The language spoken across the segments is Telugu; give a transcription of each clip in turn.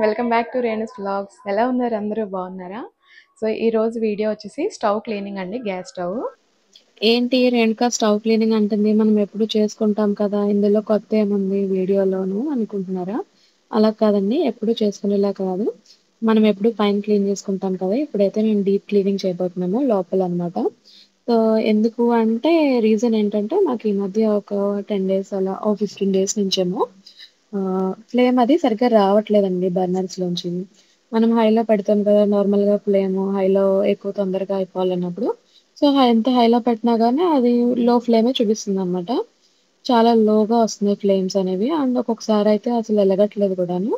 Welcome back to Renu's vlogs. ఎలా ఉన్నారు? అందరూ బాగున్నారా? సో ఈరోజు వీడియో వచ్చేసి స్టవ్ క్లీనింగ్ అండి, గ్యాస్ స్టవ్. ఏంటి రేణుక స్టవ్ క్లీనింగ్ అంటుంది? మనం ఎప్పుడు చేసుకుంటాం కదా! ఇందులో కొత్త ఏముంది వీడియోలోను అనుకుంటున్నారా? అలా కాదండి. ఎప్పుడు చేసుకునేలా కాదు. మనం ఎప్పుడు పైన క్లీన్ చేసుకుంటాం కదా! ఇప్పుడైతే మేము డీప్ క్లీనింగ్ చేయబోతున్నాము లోపలనమాట. సో, ఎందుకు అంటే రీజన్ ఏంటంటే మాకు ఈ మధ్య ఒక 10 డేస్ అలా 15 డేస్ నుంచేమో ఫ్లేమ్ అది సరిగ్గా రావట్లేదండి బర్నర్స్‌లోంచి. మనం హైలో పెడతాం కదా! నార్మల్‌గా ఫ్లేము హైలో ఎక్కువ తొందరగా అయిపోవాలన్నప్పుడు. సో, ఎంత హైలో పెట్టినా గానీ అది లో ఫ్లేమే చూపిస్తుందనమాట. చాలా లోగా వస్తున్నాయి ఫ్లేమ్స్ అనేవి. అండ్ ఒక్కొక్కసారయితే అసలు ఎలగట్లేదు కూడాను.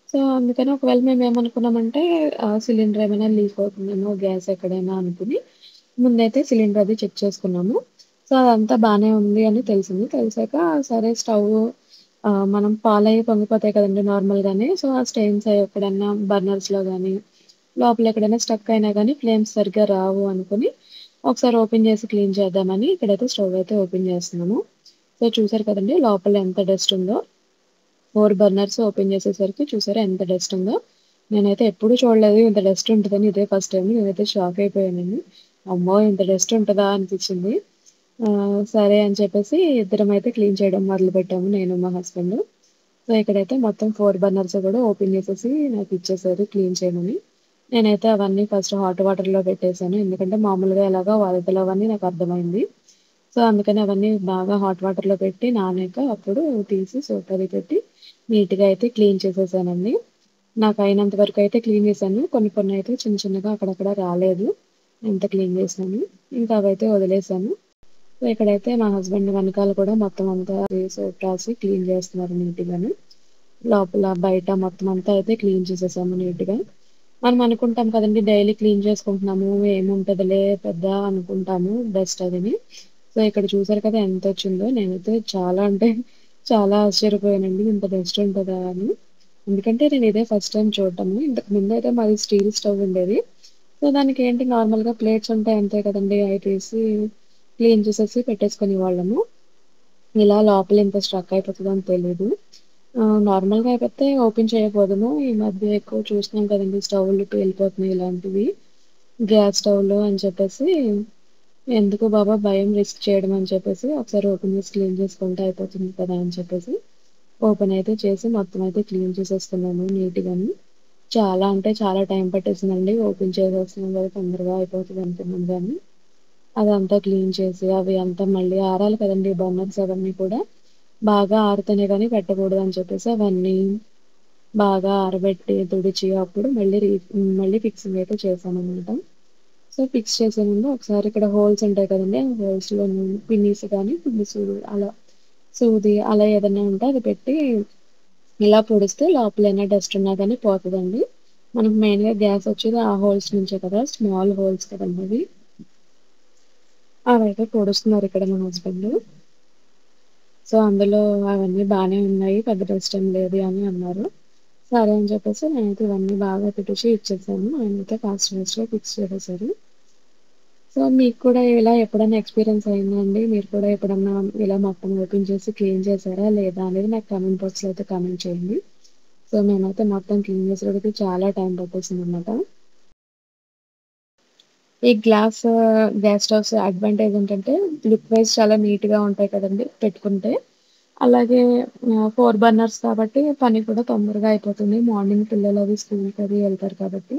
సో, అందుకని ఒకవేళ మేమేమనుకున్నామంటే సిలిండర్ ఏమైనా లీక్ అవుతుందేమో గ్యాస్ ఎక్కడైనా అనుకుని ముందైతే సిలిండర్ అది చెక్ చేసుకున్నాము. సో, అదంతా బానే ఉంది అని తెలిసింది. తెలిసాక సరే మనం పాలయ్యి పొంగిపోతాయి కదండీ నార్మల్‌గానే. సో, ఆ స్టెయిన్స్ అయి ఎక్కడన్నా బర్నర్స్‌లో గానీ, లోపల ఎక్కడైనా స్టక్ అయినా గానీ ఫ్లేమ్స్ సరిగ్గా రావు అనుకుని ఒకసారి ఓపెన్ చేసి క్లీన్ చేద్దామని ఇక్కడైతే స్టవ్ అయితే ఓపెన్ చేస్తున్నాము. సో, చూసారు కదండీ లోపల ఎంత డస్ట్ ఉందో. 4 బర్నర్స్ ఓపెన్ చేసేసరికి చూసారా ఎంత డస్ట్ ఉందో. నేనైతే ఎప్పుడు చూడలేదు ఇంత డస్ట్ ఉంటదని. ఇదే ఫస్ట్ టైమ్. నేనైతే షాక్ అయిపోయానండి. అమ్మో! ఇంత డస్ట్ ఉంటదా అనిపించింది. సరే అని చెప్పేసి ఇద్దరమైతే క్లీన్ చేయడం మొదలుపెట్టాము నేను, మా హస్బెండ్. సో, ఇక్కడైతే మొత్తం 4 బర్నర్స్ కూడా ఓపెన్ చేసేసి నాకిచ్చేసారు క్లీన్ చేయమని. నేనైతే అవన్నీ ఫస్ట్ హాట్ వాటర్‌లో పెట్టేసాను. ఎందుకంటే మామూలుగా ఎలాగో వరదలవన్నీ నాకర్థమైంది. సో, అందుకని అవన్నీ బాగా హాట్ వాటర్‌లో పెట్టి నానాక అప్పుడు తీసి సోప్ అది పెట్టి నీట్‌గా అయితే క్లీన్ చేసేసానండి. నాకయినంత వరకయితే క్లీన్ చేశాను. కొన్ని కొన్నయితే చిన్న చిన్నగా అక్కడక్కడ రాలేదు. ఎంత క్లీన్ చేసినాను. ఇంకా అవైతే వదిలేసాను. సో, ఇక్కడైతే మా హస్బెండ్ వెనకాల కూడా మొత్తం అంతా సోప్ రాసి క్లీన్ చేస్తున్నారు నీట్‌గాను. లోపల, బయట మొత్తం అంతా అయితే క్లీన్ చేసేసాము నీట్‌గా. మనం అనుకుంటాం కదండీ! డైలీ క్లీన్ చేసుకుంటున్నాము. ఏముంటదిలే పెద్ద అనుకుంటాము డస్ట్ అదిని. సో, ఇక్కడ చూసారు కదా ఎంతొచ్చిందో. నేనైతే చాలా అంటే చాలా ఆశ్చర్యపోయానండి. ఇంత డస్ట్ ఉంటదా అని. ఎందుకంటే నేను ఇదే ఫస్ట్ టైమ్ చూడటము. ఇంతకు ముందయితే మాది స్టీల్ స్టవ్ ఉండేది. సో, దానికేంటి నార్మల్‌గా ప్లేట్స్ ఉంటాయి అంతే కదండీ! అయి తీసి క్లీన్ చేసేసి పెట్టేసుకునేవాళ్ళము. ఇలా లోపల ఇంత స్ట్రక్ అయిపోతదని తెలీదు. నార్మల్‌గా అయిపోతే ఓపెన్ చేయకపోదుము. ఈ మధ్య ఎక్కువ చూస్తున్నాం కదండీ! స్టవ్‌లు పేలిపోతున్నాయి ఇలాంటివి. గ్యాస్ స్టవ్‌లు అని చెప్పేసి ఎందుకు బాబా భయం రిస్క్ చేయడం అని చెప్పేసి ఒకసారి ఓపెన్ చేసి క్లీన్ చేసుకుంటే అయిపోతుంది కదా అని చెప్పేసి ఓపెన్ అయితే చేసి మొత్తం అయితే క్లీన్ చేసేసుకున్నాను నీట్‌గాను. చాలా అంటే చాలా టైం పట్టేసిందండి. ఓపెన్ చేసేస్తున్నాం కదా తొందరగా అయిపోతది అనుకున్నాం గానీ, అదంతా క్లీన్ చేసి అవి అంతా మళ్ళీ ఆరాలి కదండీ బర్నర్స్ అవన్నీ కూడా. బాగా ఆరితేనే గానీ పెట్టకూడదని చెప్పేసి అవన్నీ బాగా ఆరబెట్టి, తుడిచి అప్పుడు మళ్ళీ ఫిక్సింగ్ అయితే చేశాననమాట. సో, ఫిక్స్ చేసే ముందు ఒకసారి ఇక్కడ హోల్స్ ఉంటాయి కదండీ! ఆ హోల్స్‌లోని పిన్నీస్ గానీ, పిన్నిసులు అలా సూది అలా ఏదన్నా ఉంటే అది పెట్టి ఇలా పొడిస్తే లోపల డస్ట్ ఉన్నా గానీ పోతదండి. మనకు మెయిన్‌గా గ్యాస్ వచ్చేది ఆ హోల్స్ నుంచే కదా! స్మాల్ హోల్స్ కదండీ అవి. అవైతే పొడుస్తున్నారు ఇక్కడ మా హస్బెండ్. సో, అందులో అవన్నీ బానే ఉన్నాయి. పెద్ద డస్ట్ ఏం లేదు అని అన్నారు. సరే అని చెప్పేసి నేనైతే ఇవన్నీ బాగా తుడిచి ఇచ్చేసాను. ఆయనైతే ఫాస్ట్‌గా ఫిక్స్ చేసేసారు. సో, మీకు కూడా ఇలా ఎప్పుడైనా ఎక్స్‌పీరియన్స్ అయిందా అండి? మీరు కూడా ఎప్పుడన్నా ఇలా మొత్తం ఓపెన్ చేసి క్లీన్ చేసారా? లేదా? అనేది నాకు కామెంట్ బాక్స్‌లో అయితే కామెంట్ చేయండి. సో, మేమైతే మొత్తం క్లీన్ చేసేటప్పటికి చాలా టైం పట్టేసిందనమాట. ఈ గ్యాస్ స్టవ్స్ అడ్వాంటేజ్ ఏంటంటే లుక్ వైస్ చాలా నీట్‌గా ఉంటాయి కదండీ పెట్టుకుంటే. అలాగే 4 బర్నర్స్ కాబట్టి పని కూడా తొందరగా అయిపోతుంది. మార్నింగ్ పిల్లలవి స్కూల్‌కి అది ఎళ్తారు కాబట్టి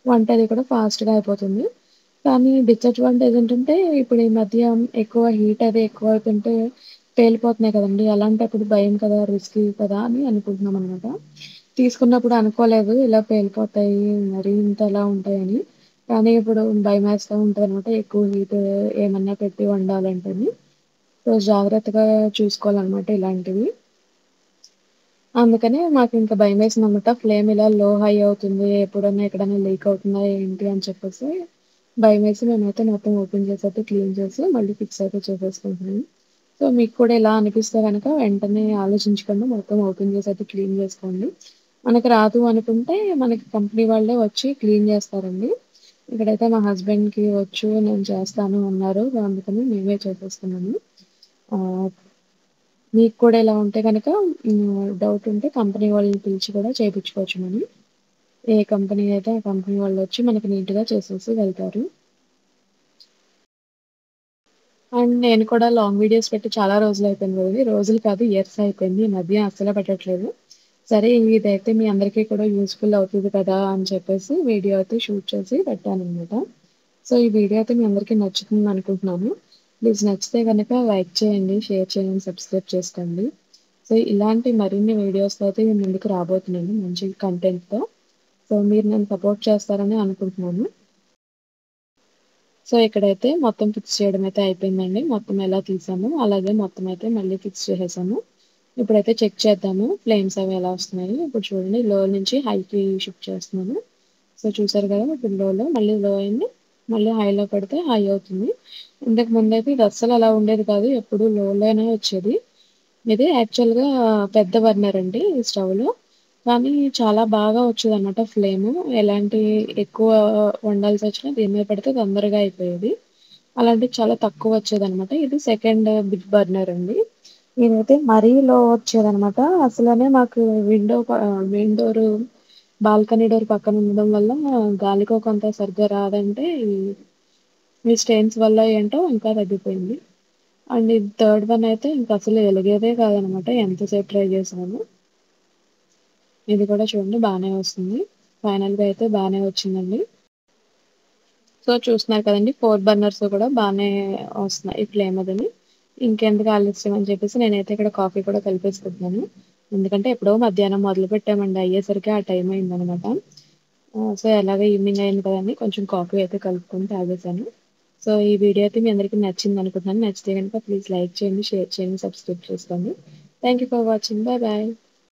వంట అది కూడా ఫాస్ట్‌గా అయిపోతుంది. కానీ డిసడ్వాంటేజ్ ఏంటంటే ఇప్పుడు ఈ మధ్య ఎక్కువ హీట్ అది ఎక్కువవుతుంటే పేలిపోతున్నాయి కదండీ! అలాంటప్పుడు భయం కదా! రిస్కీ కదా! అని అనుకుంటున్నామనమాట. తీసుకున్నప్పుడు అనుకోలేదు ఇలా పేలిపోతాయి, మరీ ఇంతలా ఉంటాయని. కానీ ఇప్పుడు భయమేస్తా ఉంటదనమాట. ఎక్కువ హీట్ ఏమన్నా పెట్టి వండాలంటేని. సో, జాగ్రత్తగా చూసుకోవాలనమాట ఇలాంటివి. అందుకనే మాకింక భయమేసిందనమాట. ఫ్లేమ్ ఇలా హై అవుతుంది. ఎప్పుడన్నా ఎక్కడన్నా లీక్ అవుతుందా ఏంటి అని చెప్పేసి భయమేసి మేమైతే మొత్తం ఓపెన్ చేసైతే క్లీన్ చేసి మళ్ళీ ఫిక్స్ అయితే చేసేసుకుంటున్నాము. సో, మీకు కూడా ఇలా అనిపిస్తే గనక వెంటనే ఆలోచించకుండా మొత్తం ఓపెన్ చేసైతే క్లీన్ చేసుకోండి. మనకు రాదు అనుకుంటే మనకి కంపెనీ వాళ్ళే వచ్చి క్లీన్ చేస్తారండి. ఇక్కడైతే మా హస్బెండ్‌కి వచ్చు, నేను చేస్తాను అన్నారు. అందుకని మేమే చేసేస్తున్నాము. ఆహ్ మీకు కూడా ఇలా ఉంటే కనుక డౌట్ ఉంటే కంపెనీ వాళ్ళని పిలిచి కూడా చేయించుకోవచ్చు మనం. ఏ కంపెనీ అయితే ఆ కంపెనీ వాళ్ళు వచ్చి మనకి నీట్‌గా చేసేసి వెళ్తారు. అండ్ నేను కూడా లాంగ్ వీడియోస్ పెట్టి చాలా రోజులయిపోయింది కదండీ! రోజులు కాదు ఇయర్స్ అయిపోయింది. ఈ మధ్య అస్సలు పెట్టట్లేదు. సరే ఇదైతే మీ అందరికీ కూడా యూజ్‌ఫుల్ అవుతది కదా! అని చెప్పేసి వీడియో అయితే షూట్ చేసి పెట్టాననమాట. సో, ఈ వీడియో అయితే మీ అందరికీ నచ్చుతుందనుకుంటున్నాను. ప్లీజ్ నచ్చితే గనక లైక్ చేయండి, షేర్ చేయండి, సబ్స్క్రైబ్ చేసుకోండి. సో, ఇలాంటి మరిన్ని వీడియోస్‌తో అయితే మీ ముందుకు రాబోతున్నాను మంచి కంటెంట్‌తో. సో, మీరు నన్ను సపోర్ట్ చేస్తారని అనుకుంటున్నాను. సో, ఇక్కడైతే మొత్తం ఫిక్స్ చేయడం అయితే అయిపోయిందండి. మొత్తం ఎలా తీసామో అలాగే మొత్తం అయితే మళ్ళీ ఫిక్స్ చేసేసాము. ఇప్పుడైతే చెక్ చేద్దాము ఫ్లేమ్స్ అవి ఎలా వస్తున్నాయి. ఇప్పుడు చూడండి లో నుంచి హైకి షిఫ్ట్ చేస్తున్నాను. సో, చూసారు కదా! ఇప్పుడు లోలో మళ్ళీ లో అయింది. మళ్ళీ హైలో పెడితే హై అవుతుంది. ఇంతకు ముందైతే ఇది అస్సలు అలా ఉండేది కాదు. ఎప్పుడు లోలోనే వచ్చేది. ఇది యాక్చువల్‌గా పెద్ద బర్నర్ అండి ఈ స్టవ్‌లో. కానీ చాలా బాగా వచ్చేదనమాట ఫ్లేము. ఎలాంటి ఎక్కువ వండాల్సొచ్చినా దీని మీద పెడితే తొందరగా అయిపోయేది. అలాంటిది చాలా తక్కువ వచ్చేదనమాట. ఇది సెకండ్ బిగ్ బర్నర్ అండి. ఇదైతే మరీ లో వచ్చేదనమాట. అసలనే మాకు మెయిన్ డోరు బాల్కనీ డోర్ పక్కన ఉండడం వల్ల గాలికో కొంత సరిగ్గా రాదంటే ఈ స్టెయిన్స్ వల్ల ఏంటో ఇంకా తగ్గిపోయింది. అండ్ ఇది థర్డ్ వన్ అయితే ఇంక అసలు ఎలిగేదే కాదనమాట. ఎంతసేపు ట్రై చేసామో. ఇది కూడా చూడండి బానే వస్తుంది. ఫైనల్‌గా అయితే బానే వచ్చిందండి. సో, చూస్తున్నారు కదండీ 4 బర్నర్స్ కూడా బానే వస్తున్నాయి ఫ్లేమ్ అదిని. ఇంకెందుకు ఆలస్యం అని చెప్పేసి నేనైతే ఇక్కడ కాఫీ కూడా కలిపేసుకుంటున్నాను. ఎందుకంటే ఎప్పుడో మధ్యాహ్నం మొదలుపెట్టామండి. అయ్యేసరికి ఆ టైం అయిందనమాట. సో, ఎలాగో ఈవినింగ్ అయింది కదండీ! కొంచెం కాఫీ అయితే కలుపుకొని తాగేసాను. సో, ఈ వీడియో అయితే మీ అందరికీ నచ్చిందనుకుంటున్నాను. నచ్చితే గనుక ప్లీజ్ లైక్ చేయండి, షేర్ చేయండి, సబ్స్క్రైబ్ చేసుకోండి. Thank you for watching. Bye bye.